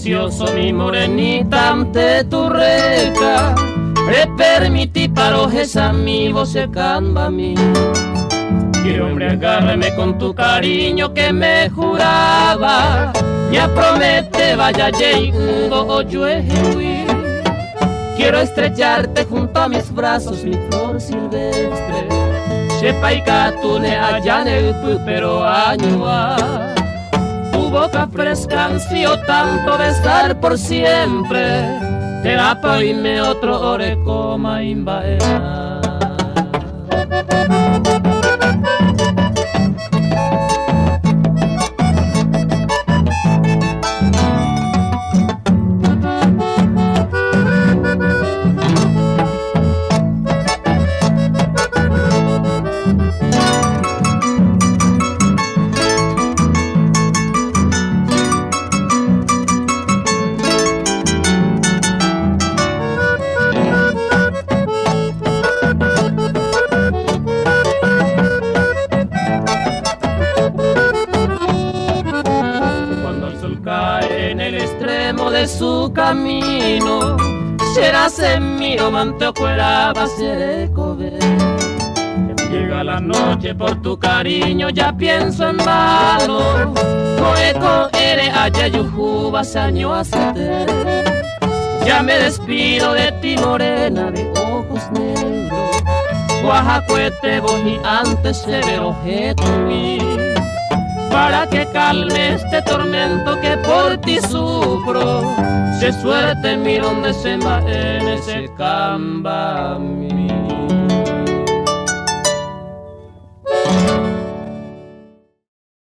silencioso, mi morenita, ante tu reja. Le permití parojes mi voz secando a mí. Quiero embriagarme con tu cariño que me juraba. Ya promete vaya llegando o llueve. Quiero estrecharte junto a mis brazos, mi flor silvestre. Sepa y catune allá en el pero añua. Tu boca fresca ansío tanto besar por siempre. Te da pa' oírme otro orecoma imbaera. Su camino serás en mi romante o fuera va a ser cover. Llega la noche por tu cariño, ya pienso en vano. Coeco eres allá yujuba año hacerte. Ya me despido de ti morena de ojos negros. Guajacuete vos y antes se ve objeto para que calme este tormento que por ti sufro. Se suerte mi donde se envaene ese camba mío.